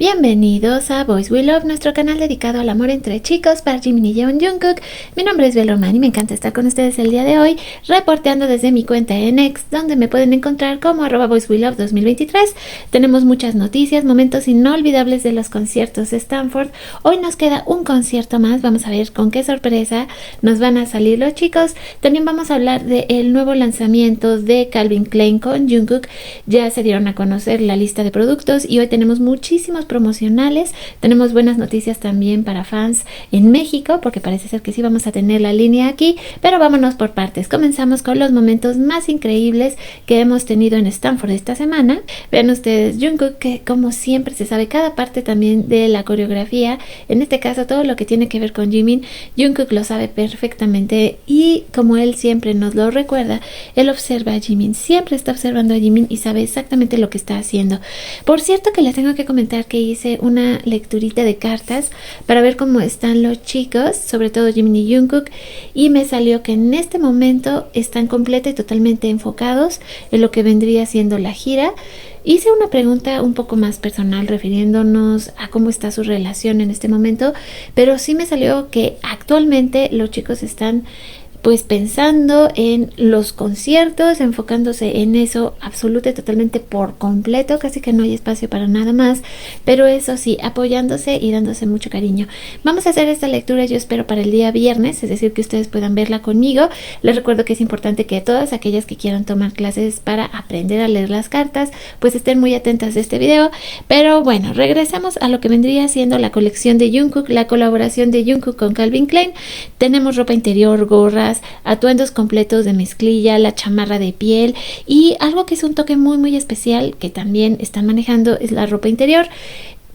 Bienvenidos a Boys We Love, nuestro canal dedicado al amor entre chicos para Jimin y Jungkook. Mi nombre es Bel Román y me encanta estar con ustedes el día de hoy, reporteando desde mi cuenta en X, donde me pueden encontrar como @BoysWeLove 2023. Tenemos muchas noticias, momentos inolvidables de los conciertos de Stanford. Hoy nos queda un concierto más, vamos a ver con qué sorpresa nos van a salir los chicos. También vamos a hablar del nuevo lanzamiento de Calvin Klein con Jungkook. Ya se dieron a conocer la lista de productos y hoy tenemos muchísimos promocionales. Tenemos buenas noticias también para fans en México, porque parece ser que sí vamos a tener la línea aquí, pero vámonos por partes. Comenzamos con los momentos más increíbles que hemos tenido en Stanford esta semana. Vean ustedes, Jungkook, que como siempre se sabe cada parte también de la coreografía, en este caso todo lo que tiene que ver con Jimin, Jungkook lo sabe perfectamente y como él siempre nos lo recuerda, él observa a Jimin, siempre está observando a Jimin y sabe exactamente lo que está haciendo. Por cierto que les tengo que comentar que hice una lecturita de cartas para ver cómo están los chicos, sobre todo Jimin y Jungkook, y me salió que en este momento están completa y totalmente enfocados en lo que vendría siendo la gira. Hice una pregunta un poco más personal refiriéndonos a cómo está su relación en este momento, pero sí me salió que actualmente los chicos están pues pensando en los conciertos, enfocándose en eso absoluta y totalmente por completo, casi que no hay espacio para nada más, pero eso sí, apoyándose y dándose mucho cariño. Vamos a hacer esta lectura, yo espero para el día viernes, es decir, que ustedes puedan verla conmigo. Les recuerdo que es importante que todas aquellas que quieran tomar clases para aprender a leer las cartas, pues estén muy atentas de este video. Pero bueno, regresamos a lo que vendría siendo la colección de Jungkook, la colaboración de Jungkook con Calvin Klein. Tenemos ropa interior, gorras, atuendos completos de mezclilla, la chamarra de piel y algo que es un toque muy especial que también están manejando es la ropa interior.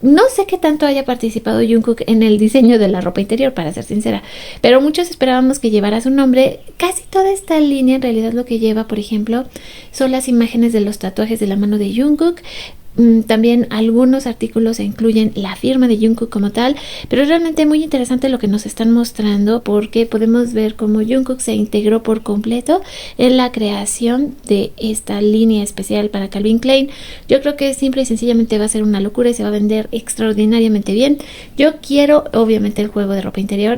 No sé qué tanto haya participado Jungkook en el diseño de la ropa interior, para ser sincera, pero muchos esperábamos que llevara su nombre. Casi toda esta línea en realidad lo que lleva, por ejemplo, son las imágenes de los tatuajes de la mano de Jungkook. También algunos artículos incluyen la firma de Jungkook como tal, pero es realmente muy interesante lo que nos están mostrando porque podemos ver cómo Jungkook se integró por completo en la creación de esta línea especial para Calvin Klein. Yo creo que simple y sencillamente va a ser una locura y se va a vender extraordinariamente bien. Yo quiero obviamente el juego de ropa interior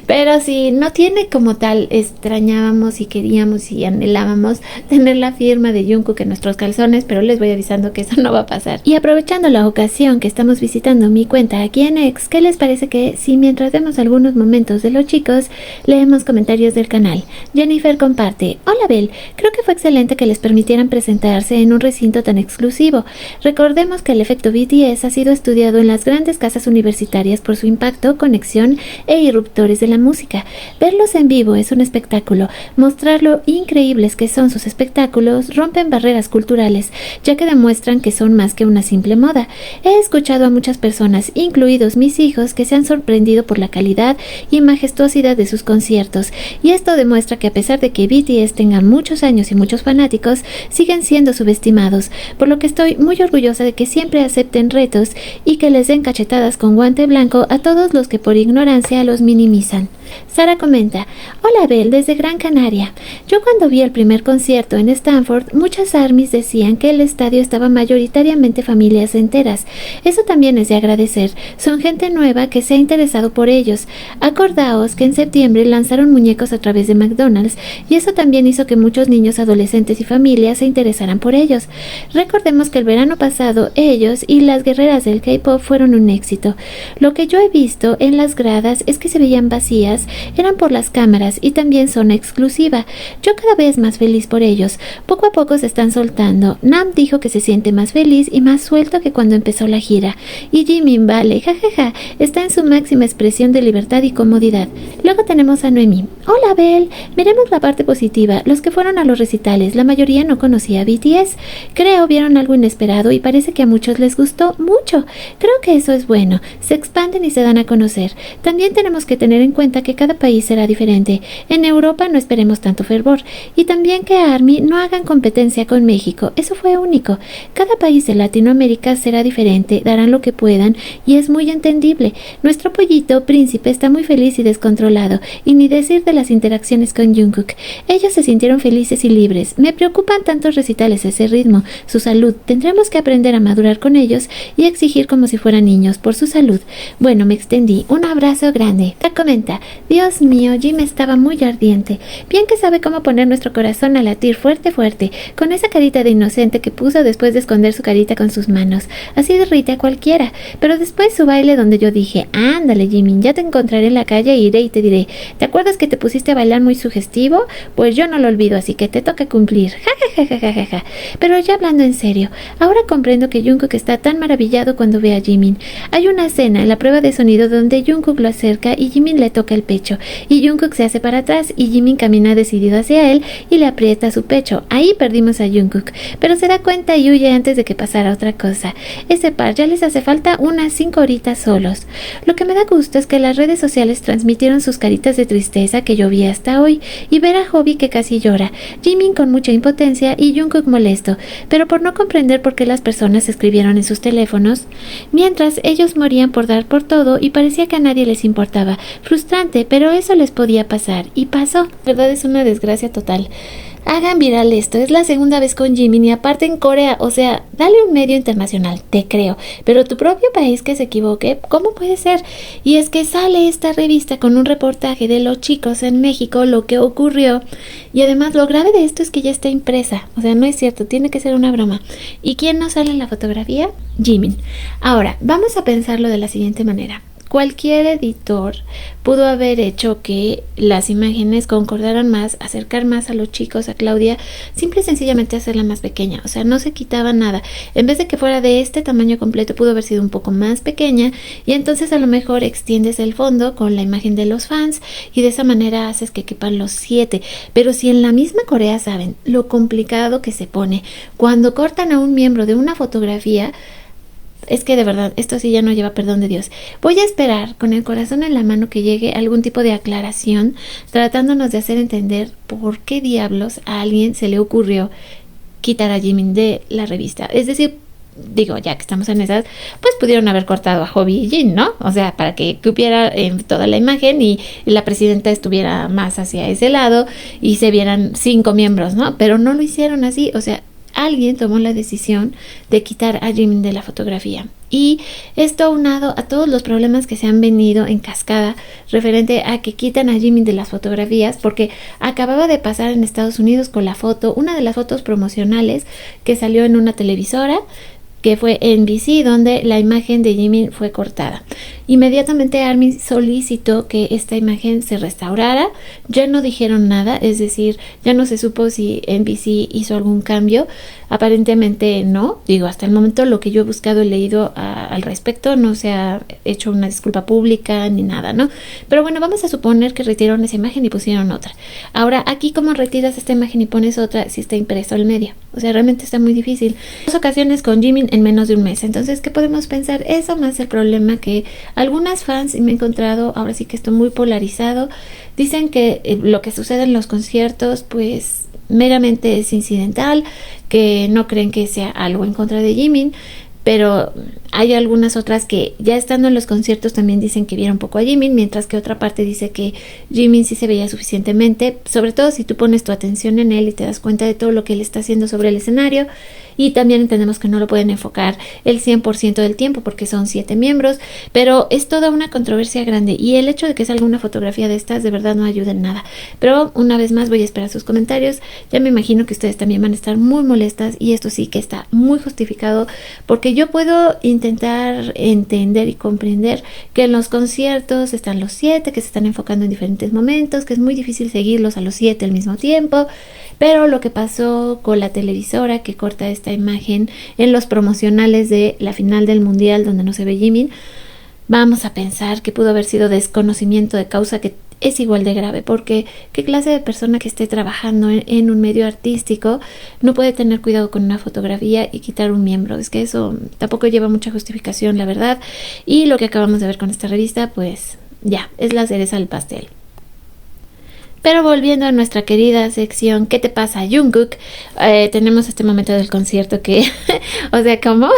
pero si no tiene como tal, extrañábamos y queríamos y anhelábamos tener la firma de Jungkook en nuestros calzones, pero les voy avisando que eso no va a pasar. Y aprovechando la ocasión que estamos visitando mi cuenta aquí en X, ¿qué les parece que si mientras vemos algunos momentos de los chicos leemos comentarios del canal? Jennifer comparte: hola Bel, creo que fue excelente que les permitieran presentarse en un recinto tan exclusivo. Recordemos que el efecto BTS ha sido estudiado en las grandes casas universitarias por su impacto, conexión e irruptores de la música. Verlos en vivo es un espectáculo. Mostrar lo increíbles que son sus espectáculos rompen barreras culturales, ya que demuestran que son más que una simple moda. He escuchado a muchas personas, incluidos mis hijos, que se han sorprendido por la calidad y majestuosidad de sus conciertos, y esto demuestra que a pesar de que BTS tenga muchos años y muchos fanáticos, siguen siendo subestimados, por lo que estoy muy orgullosa de que siempre acepten retos y que les den cachetadas con guante blanco a todos los que por ignorancia los minimizan. Sara comenta: hola Bel, desde Gran Canaria. Yo cuando vi el primer concierto en Stanford, muchas ARMYs decían que el estadio estaba mayoritariamente familias enteras. Eso también es de agradecer. Son gente nueva que se ha interesado por ellos. Acordaos que en septiembre lanzaron muñecos a través de McDonald's y eso también hizo que muchos niños, adolescentes y familias se interesaran por ellos. Recordemos que el verano pasado ellos y las guerreras del K-pop fueron un éxito. Lo que yo he visto en las gradas es que se veían vacías, eran por las cámaras y también zona exclusiva. Yo cada vez más feliz por ellos. Poco a poco se están soltando. Nam dijo que se siente más feliz y más suelto que cuando empezó la gira. Y Jimin, vale, jajaja, está en su máxima expresión de libertad y comodidad. Luego tenemos a Noemi. Hola Bel, miremos la parte positiva. Los que fueron a los recitales, la mayoría no conocía a BTS. Creo vieron algo inesperado y parece que a muchos les gustó mucho. Creo que eso es bueno. Se expanden y se dan a conocer. También tenemos que tener en cuenta que cada país será diferente. En Europa no esperemos tanto fervor. Y también que ARMY no hagan competencia con México. Eso fue único. Cada país de Latinoamérica será diferente, darán lo que puedan y es muy entendible. Nuestro pollito príncipe está muy feliz y descontrolado, y ni decir de las interacciones con Jungkook. Ellos se sintieron felices y libres. Me preocupan tantos recitales a ese ritmo. Su salud. Tendremos que aprender a madurar con ellos y exigir como si fueran niños por su salud. Bueno, me extendí. Un abrazo grande. Ta comenta: Dios mío, Jim estaba muy ardiente. Bien que sabe cómo poner nuestro corazón a latir fuerte, fuerte, con esa carita de inocente que puso después de esconder su carita con sus manos. Así derrite a cualquiera. Pero después su baile donde yo dije: ándale, Jimin, ya te encontraré en la calle e iré y te diré: ¿te acuerdas que te pusiste a bailar muy sugestivo? Pues yo no lo olvido, así que te toca cumplir. Ja, ja, ja, ja, ja, ja. Pero ya hablando en serio, ahora comprendo que Jungkook está tan maravillado cuando ve a Jimin. Hay una escena en la prueba de sonido donde Jungkook lo acerca y Jimin le toca el pecho, y Jungkook se hace para atrás y Jimin camina decidido hacia él y le aprieta su pecho. Ahí perdimos a Jungkook, pero se da cuenta y huye antes de que pasara otra cosa. Ese par ya les hace falta unas 5 horitas solos. Lo que me da gusto es que las redes sociales transmitieron sus caritas de tristeza que yo vi hasta hoy, y ver a Hobby que casi llora, Jimin con mucha impotencia y Jungkook molesto, pero por no comprender por qué las personas escribieron en sus teléfonos, mientras ellos morían por dar por todo y parecía que a nadie les importaba. Frustrante, pero eso les podía pasar, y pasó. La verdad es una desgracia total. Hagan viral esto, es la segunda vez con Jimin y aparte en Corea, o sea, dale un medio internacional, te creo, pero tu propio país que se equivoque, ¿cómo puede ser? Y es que sale esta revista con un reportaje de los chicos en México, lo que ocurrió, y además lo grave de esto es que ya está impresa, o sea, no es cierto, tiene que ser una broma. ¿Y quién no sale en la fotografía? Jimin. Ahora, vamos a pensarlo de la siguiente manera. Cualquier editor pudo haber hecho que las imágenes concordaran más, acercar más a los chicos, a Claudia, simple y sencillamente hacerla más pequeña, o sea, no se quitaba nada. En vez de que fuera de este tamaño completo, pudo haber sido un poco más pequeña, y entonces a lo mejor extiendes el fondo con la imagen de los fans y de esa manera haces que quepan los 7. Pero si en la misma Corea saben lo complicado que se pone cuando cortan a un miembro de una fotografía, es que de verdad, esto sí ya no lleva perdón de Dios. Voy a esperar con el corazón en la mano que llegue algún tipo de aclaración, tratándonos de hacer entender por qué diablos a alguien se le ocurrió quitar a Jimin de la revista. Es decir, digo, ya que estamos en esas, pues pudieron haber cortado a Hobby y Jin, ¿no? O sea, para que cupiera toda la imagen y la presidenta estuviera más hacia ese lado y se vieran 5 miembros, ¿no? Pero no lo hicieron así, o sea, alguien tomó la decisión de quitar a Jimin de la fotografía. Y esto aunado a todos los problemas que se han venido en cascada referente a que quitan a Jimin de las fotografías, porque acababa de pasar en Estados Unidos con la foto, una de las fotos promocionales que salió en una televisora, que fue NBC, donde la imagen de Jimin fue cortada. Inmediatamente ARMY solicitó que esta imagen se restaurara. Ya no dijeron nada, es decir, ya no se supo si NBC hizo algún cambio. Aparentemente no. Digo, hasta el momento lo que yo he buscado, he leído al respecto, no se ha hecho una disculpa pública ni nada, ¿no? Pero bueno, vamos a suponer que retiraron esa imagen y pusieron otra. Ahora, aquí, ¿cómo retiras esta imagen y pones otra si está impreso el medio? O sea, realmente está muy difícil. 2 ocasiones con Jimin en menos de un mes. Entonces, ¿qué podemos pensar? Eso más el problema que algunas fans, y me he encontrado, ahora sí que estoy muy polarizado, dicen que lo que sucede en los conciertos, pues meramente es incidental, que no creen que sea algo en contra de Jimin, pero hay algunas otras que ya estando en los conciertos también dicen que vieron un poco a Jimin, mientras que otra parte dice que Jimin sí se veía suficientemente, sobre todo si tú pones tu atención en él y te das cuenta de todo lo que él está haciendo sobre el escenario. Y también entendemos que no lo pueden enfocar el 100% del tiempo porque son 7 miembros, pero es toda una controversia grande, y el hecho de que salga una fotografía de estas de verdad no ayuda en nada. Pero una vez más voy a esperar sus comentarios. Ya me imagino que ustedes también van a estar muy molestas, y esto sí que está muy justificado, porque yo puedo intentar entender y comprender que en los conciertos están los 7, que se están enfocando en diferentes momentos, que es muy difícil seguirlos a los 7 al mismo tiempo. Pero lo que pasó con la televisora que corta esta imagen en los promocionales de la final del mundial donde no se ve Jimin, vamos a pensar que pudo haber sido desconocimiento de causa, que es igual de grave, porque qué clase de persona que esté trabajando en un medio artístico no puede tener cuidado con una fotografía y quitar un miembro. Es que eso tampoco lleva mucha justificación, la verdad. Y lo que acabamos de ver con esta revista, pues ya, es la cereza del pastel. Pero volviendo a nuestra querida sección ¿Qué te pasa, Jungkook? Tenemos este momento del concierto que, o sea, ¿cómo?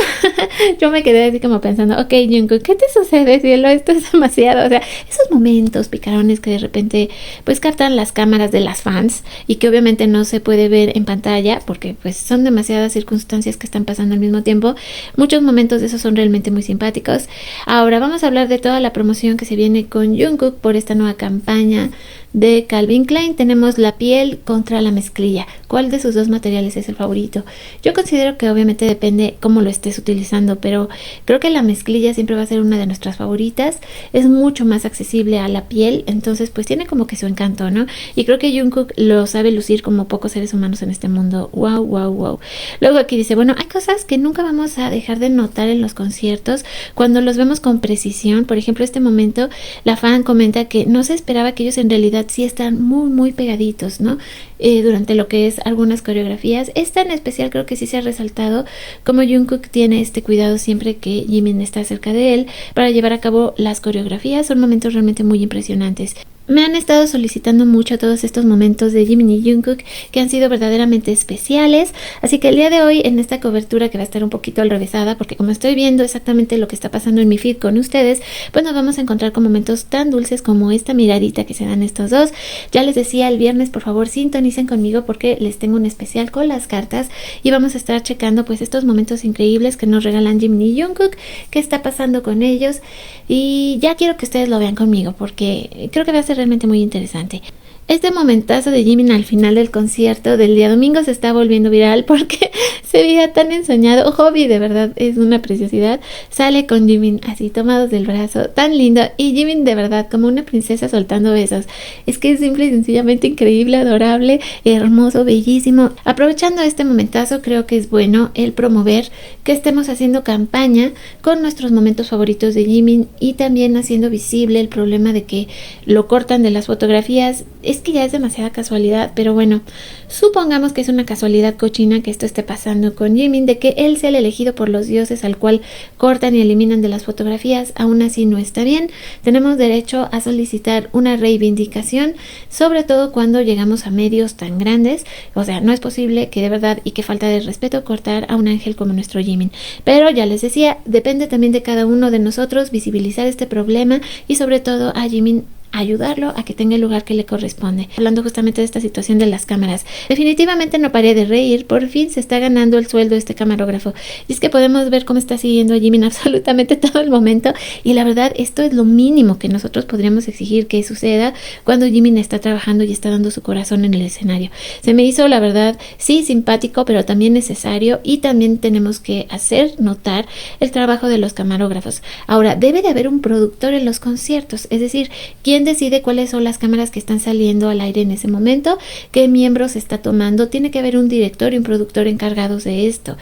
Yo me quedé así como pensando, ok, Jungkook, ¿qué te sucede, cielo? Esto es demasiado, o sea, esos momentos picarones que de repente pues captan las cámaras de las fans y que obviamente no se puede ver en pantalla porque pues son demasiadas circunstancias que están pasando al mismo tiempo. Muchos momentos de esos son realmente muy simpáticos. Ahora vamos a hablar de toda la promoción que se viene con Jungkook por esta nueva campaña de Calvin Klein. Tenemos la piel contra la mezclilla. ¿Cuál de sus dos materiales es el favorito? Yo considero que obviamente depende cómo lo estés utilizando, pero creo que la mezclilla siempre va a ser una de nuestras favoritas. Es mucho más accesible a la piel, entonces pues tiene como que su encanto, ¿no? Y creo que Jungkook lo sabe lucir como pocos seres humanos en este mundo. Wow, wow, wow. Luego aquí dice, bueno, hay cosas que nunca vamos a dejar de notar en los conciertos cuando los vemos con precisión. Por ejemplo, este momento la fan comenta que no se esperaba que ellos en realidad sí están muy muy pegaditos, ¿no? Durante lo que es algunas coreografías. Esta en especial creo que sí se ha resaltado como Jungkook tiene este cuidado siempre que Jimin está cerca de él para llevar a cabo las coreografías. Son momentos realmente muy impresionantes. Me han estado solicitando mucho todos estos momentos de Jimin y Jungkook que han sido verdaderamente especiales, así que el día de hoy en esta cobertura que va a estar un poquito alrevesada porque como estoy viendo exactamente lo que está pasando en mi feed con ustedes, pues nos vamos a encontrar con momentos tan dulces como esta miradita que se dan estos dos. Ya les decía el viernes, por favor sintonicen conmigo porque les tengo un especial con las cartas y vamos a estar checando pues estos momentos increíbles que nos regalan Jimin y Jungkook, qué está pasando con ellos, y ya quiero que ustedes lo vean conmigo porque creo que va a ser realmente muy interesante. Este momentazo de Jimin al final del concierto del día domingo se está volviendo viral porque se veía tan ensoñado. Hobby de verdad es una preciosidad. Sale con Jimin así tomados del brazo, tan lindo, y Jimin de verdad como una princesa soltando besos. Es que es simple y sencillamente increíble, adorable, hermoso, bellísimo. Aprovechando este momentazo, creo que es bueno el promover que estemos haciendo campaña con nuestros momentos favoritos de Jimin y también haciendo visible el problema de que lo cortan de las fotografías. Es que ya es demasiada casualidad, pero bueno, supongamos que es una casualidad cochina que esto esté pasando con Jimin, de que él sea el elegido por los dioses al cual cortan y eliminan de las fotografías. Aún así no está bien. Tenemos derecho a solicitar una reivindicación, sobre todo cuando llegamos a medios tan grandes. O sea, no es posible que de verdad y que falta de respeto cortar a un ángel como nuestro Jimin. Pero ya les decía, depende también de cada uno de nosotros visibilizar este problema y sobre todo a Jimin ayudarlo a que tenga el lugar que le corresponde. Hablando justamente de esta situación de las cámaras, definitivamente no paré de reír. Por fin se está ganando el sueldo este camarógrafo, y es que podemos ver cómo está siguiendo a Jimin absolutamente todo el momento, y la verdad esto es lo mínimo que nosotros podríamos exigir que suceda cuando Jimin está trabajando y está dando su corazón en el escenario. Se me hizo la verdad sí simpático, pero también necesario, y también tenemos que hacer notar el trabajo de los camarógrafos. Ahora, debe de haber un productor en los conciertos, es decir, ¿quién decide cuáles son las cámaras que están saliendo al aire en ese momento? ¿Qué miembros se está tomando? Tiene que haber un director y un productor encargados de esto,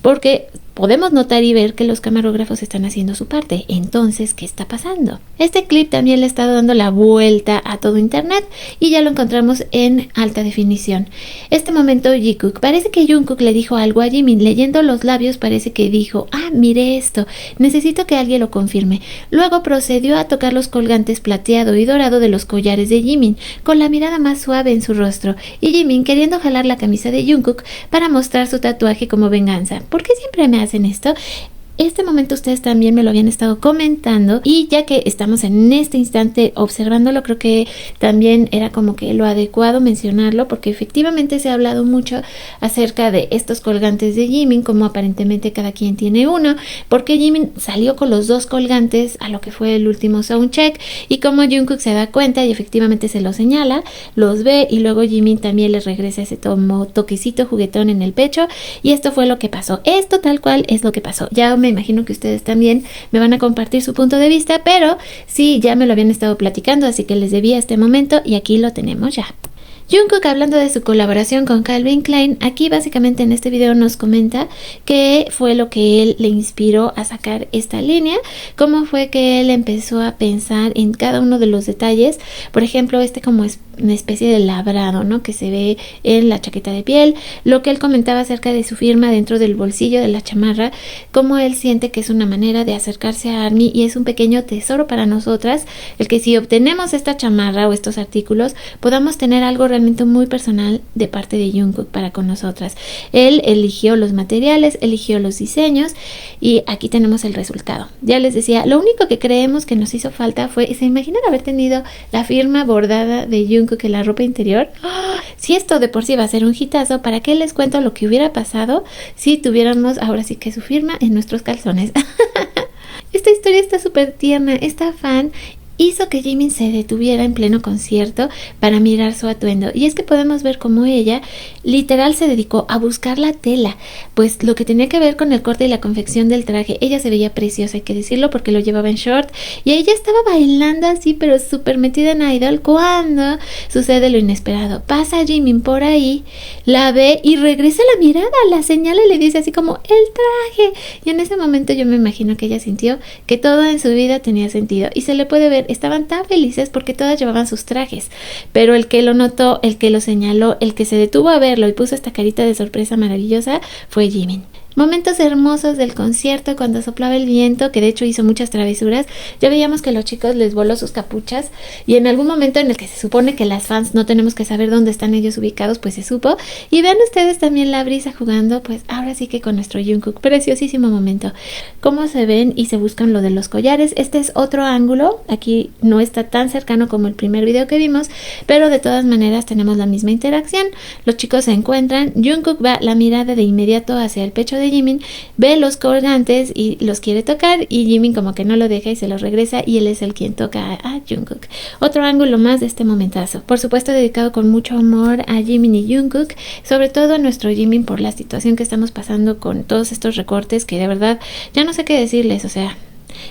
porque podemos notar y ver que los camarógrafos están haciendo su parte. Entonces, ¿qué está pasando? Este clip también le está dando la vuelta a todo internet y ya lo encontramos en alta definición. Este momento Jungkook, parece que Jungkook le dijo algo a Jimin. Leyendo los labios parece que dijo, mire esto, necesito que alguien lo confirme. Luego procedió a tocar los colgantes plateado y dorado de los collares de Jimin, con la mirada más suave en su rostro, y Jimin queriendo jalar la camisa de Jungkook para mostrar su tatuaje como venganza. ¿Por qué siempre me hacen esto? Este momento ustedes también me lo habían estado comentando, y ya que estamos en este instante observándolo, creo que también era como que lo adecuado mencionarlo, porque efectivamente se ha hablado mucho acerca de estos colgantes de Jimin, como aparentemente cada quien tiene uno, porque Jimin salió con los dos colgantes a lo que fue el último soundcheck, y como Jungkook se da cuenta y efectivamente se lo señala, los ve, y luego Jimin también le regresa ese toquecito juguetón en el pecho, y esto fue lo que pasó. Esto tal cual es lo que pasó. Ya me imagino que ustedes también me van a compartir su punto de vista, pero sí, ya me lo habían estado platicando, así que les debía este momento y aquí lo tenemos ya. Jungkook, hablando de su colaboración con Calvin Klein, aquí básicamente en este video nos comenta qué fue lo que él le inspiró a sacar esta línea, cómo fue que él empezó a pensar en cada uno de los detalles. Por ejemplo, como es una especie de labrado, ¿no?, que se ve en la chaqueta de piel, lo que él comentaba acerca de su firma dentro del bolsillo de la chamarra, cómo él siente que es una manera de acercarse a ARMY y es un pequeño tesoro para nosotras, el que si obtenemos esta chamarra o estos artículos podamos tener algo realmente muy personal de parte de Jungkook para con nosotras. Él eligió los materiales, eligió los diseños y aquí tenemos el resultado. Ya les decía, lo único que creemos que nos hizo falta fue, ¿se imaginan haber tenido la firma bordada de Jungkook en la ropa interior? ¡Oh! Si esto de por sí va a ser un hitazo, ¿para qué les cuento lo que hubiera pasado si tuviéramos ahora sí que su firma en nuestros calzones? Esta historia está súper tierna. Esta fan hizo que Jimin se detuviera en pleno concierto para mirar su atuendo, y es que podemos ver cómo ella literal se dedicó a buscar la tela, pues lo que tenía que ver con el corte y la confección del traje. Ella se veía preciosa, hay que decirlo, porque lo llevaba en short y ella estaba bailando así pero súper metida en idol cuando sucede lo inesperado. Pasa Jimin por ahí, la ve y regresa la mirada, la señala y le dice así como el traje, y en ese momento yo me imagino que ella sintió que todo en su vida tenía sentido y se le puede ver, estaban tan felices porque todas llevaban sus trajes, pero el que lo notó, el que lo señaló, el que se detuvo a verlo y puso esta carita de sorpresa maravillosa fue Jimin. Momentos hermosos del concierto cuando soplaba el viento, que de hecho hizo muchas travesuras. Ya veíamos que a los chicos les voló sus capuchas y en algún momento en el que se supone que las fans no tenemos que saber dónde están ellos ubicados, pues se supo. Y vean ustedes también la brisa jugando, pues ahora sí que con nuestro Jungkook. Preciosísimo momento. Cómo se ven y se buscan lo de los collares. Este es otro ángulo. Aquí no está tan cercano como el primer video que vimos, pero de todas maneras tenemos la misma interacción. Los chicos se encuentran. Jungkook va la mirada de inmediato hacia el pecho de Jimin, ve los colgantes y los quiere tocar y Jimin como que no lo deja y se los regresa y él es el quien toca a Jungkook. Otro ángulo más de este momentazo, por supuesto dedicado con mucho amor a Jimin y Jungkook, sobre todo a nuestro Jimin por la situación que estamos pasando con todos estos recortes que de verdad ya no sé qué decirles, o sea,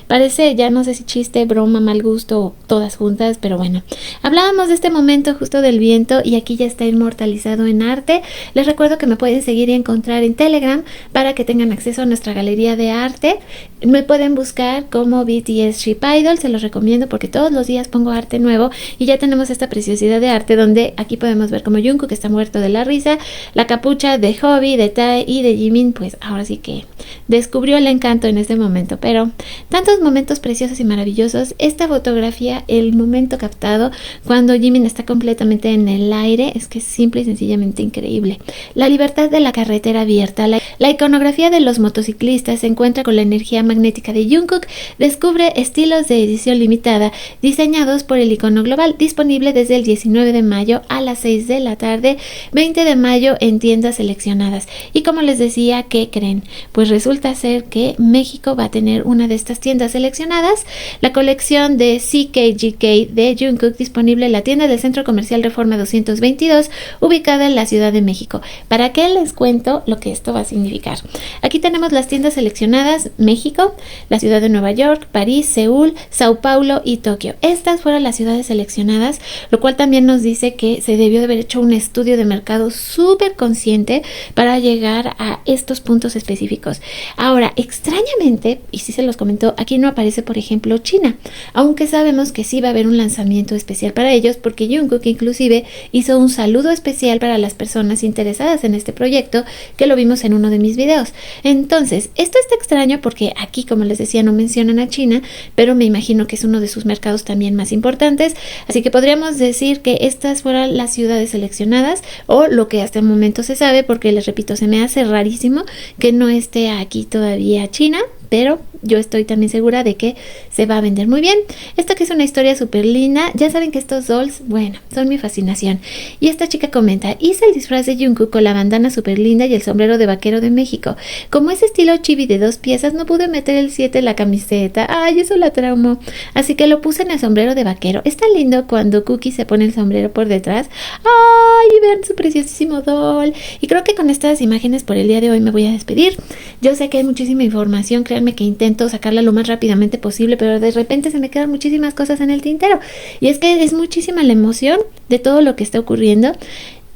parece, ya no sé si chiste, broma, mal gusto o todas juntas, pero bueno. Hablábamos de este momento justo del viento y aquí ya está inmortalizado en arte. Les recuerdo que me pueden seguir y encontrar en Telegram para que tengan acceso a nuestra galería de arte. Me pueden buscar como BTS Ship Idol, se los recomiendo porque todos los días pongo arte nuevo y ya tenemos esta preciosidad de arte donde aquí podemos ver como Jungkook está muerto de la risa, la capucha de Hobby, de Tae y de Jimin, pues ahora sí que descubrió el encanto en este momento, pero tantos momentos preciosos y maravillosos. Esta fotografía, el momento captado cuando Jimin está completamente en el aire, es que es simple y sencillamente increíble. La libertad de la carretera abierta, la iconografía de los motociclistas se encuentra con la energía magnética de Jungkook, descubre estilos de edición limitada diseñados por el icono global, disponible desde el 19 de mayo a las 6 de la tarde, 20 de mayo en tiendas seleccionadas. Y como les decía, ¿qué creen? Pues resulta ser que México va a tener una de estas tiendas seleccionadas, la colección de CKGK de Jungkook, disponible en la tienda del Centro Comercial Reforma 222, ubicada en la Ciudad de México. ¿Para qué les cuento lo que esto va a significar? Aquí tenemos las tiendas seleccionadas: México, la ciudad de Nueva York, París, Seúl, Sao Paulo y Tokio. Estas fueron las ciudades seleccionadas, lo cual también nos dice que se debió de haber hecho un estudio de mercado súper consciente para llegar a estos puntos específicos. Ahora, extrañamente, y sí se los comentó, aquí no aparece, por ejemplo, China, aunque sabemos que sí va a haber un lanzamiento especial para ellos, porque Jungkook inclusive hizo un saludo especial para las personas interesadas en este proyecto, que lo vimos en uno de mis videos. Entonces, esto está extraño porque aquí, como les decía, no mencionan a China, pero me imagino que es uno de sus mercados también más importantes, así que podríamos decir que estas fueron las ciudades seleccionadas, o lo que hasta el momento se sabe, porque les repito, se me hace rarísimo que no esté aquí todavía China, pero yo estoy también segura de que se va a vender muy bien. Esto que es una historia súper linda. Ya saben que estos dolls, bueno, son mi fascinación. Y esta chica comenta: hice el disfraz de Jungkook con la bandana súper linda y el sombrero de vaquero de México. Como es estilo chibi de 2 piezas, no pude meter el 7 en la camiseta. Ay, eso la traumó. Así que lo puse en el sombrero de vaquero. Está lindo cuando Cookie se pone el sombrero por detrás. Ay, vean su preciosísimo doll. Y creo que con estas imágenes por el día de hoy me voy a despedir. Yo sé que hay muchísima información, créanme que intento intento sacarla lo más rápidamente posible, pero de repente se me quedan muchísimas cosas en el tintero. Y es que es muchísima la emoción de todo lo que está ocurriendo.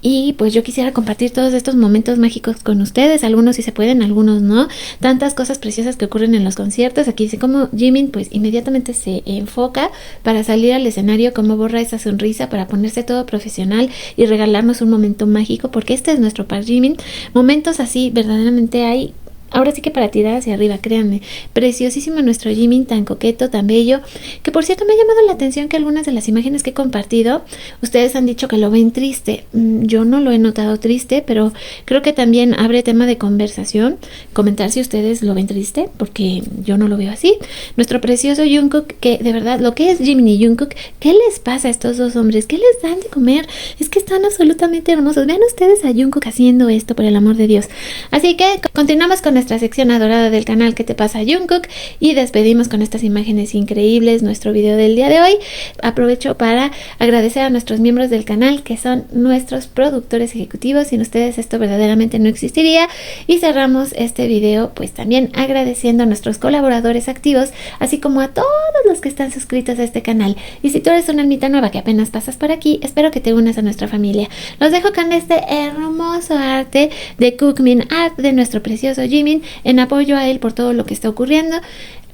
Y pues yo quisiera compartir todos estos momentos mágicos con ustedes, algunos sí se pueden, algunos no, tantas cosas preciosas que ocurren en los conciertos. Aquí dice como Jimin pues inmediatamente se enfoca para salir al escenario, como borra esa sonrisa para ponerse todo profesional y regalarnos un momento mágico, porque este es nuestro Park Jimin. Momentos así verdaderamente hay. Ahora sí que para tirar hacia arriba, créanme. Preciosísimo nuestro Jimin, tan coqueto, tan bello. Que por cierto me ha llamado la atención que algunas de las imágenes que he compartido, ustedes han dicho que lo ven triste. Yo no lo he notado triste, pero creo que también abre tema de conversación. Comentar si ustedes lo ven triste, porque yo no lo veo así. Nuestro precioso Jungkook, que de verdad, lo que es Jimin y Jungkook, ¿qué les pasa a estos dos hombres? ¿Qué les dan de comer? Es que están absolutamente hermosos. Vean ustedes a Jungkook haciendo esto, por el amor de Dios. Así que continuamos con nuestra sección adorada del canal ¿Qué te pasa, Jungkook? Y despedimos con estas imágenes increíbles nuestro video del día de hoy. Aprovecho para agradecer a nuestros miembros del canal, que son nuestros productores ejecutivos. Sin ustedes esto verdaderamente no existiría. Y cerramos este video pues también agradeciendo a nuestros colaboradores activos, así como a todos los que están suscritos a este canal. Y si tú eres una almita nueva que apenas pasas por aquí, espero que te unas a nuestra familia. Los dejo con este hermoso arte de Cookmin Art de nuestro precioso Jimin, en apoyo a él por todo lo que está ocurriendo.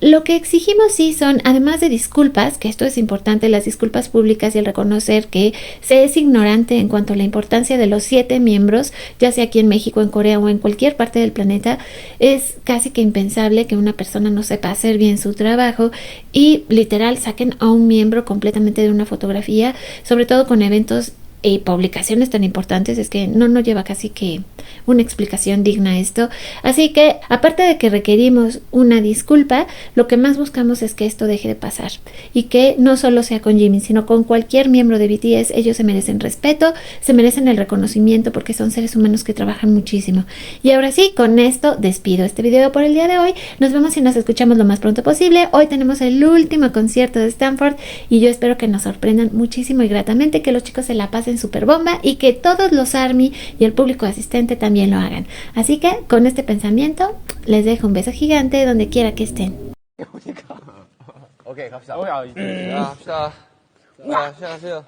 Lo que exigimos sí son, además de disculpas, que esto es importante, las disculpas públicas y el reconocer que se es ignorante en cuanto a la importancia de los 7 miembros, ya sea aquí en México, en Corea o en cualquier parte del planeta. Es casi que impensable que una persona no sepa hacer bien su trabajo y literal saquen a un miembro completamente de una fotografía, sobre todo con eventos y publicaciones tan importantes. Es que no lleva casi que una explicación digna esto. Así que aparte de que requerimos una disculpa, lo que más buscamos es que esto deje de pasar y que no solo sea con Jimin, sino con cualquier miembro de BTS. Ellos se merecen respeto, se merecen el reconocimiento porque son seres humanos que trabajan muchísimo. Y ahora sí, con esto despido este video por el día de hoy. Nos vemos y nos escuchamos lo más pronto posible. Hoy tenemos el último concierto de Stanford y yo espero que nos sorprendan muchísimo y gratamente, que los chicos se la pasen super bomba y que todos los ARMY y el público asistente también lo hagan. Así que con este pensamiento les dejo un beso gigante donde quiera que estén. 오케이 갑시다. 야, 갑시다. 야, 시작하세요.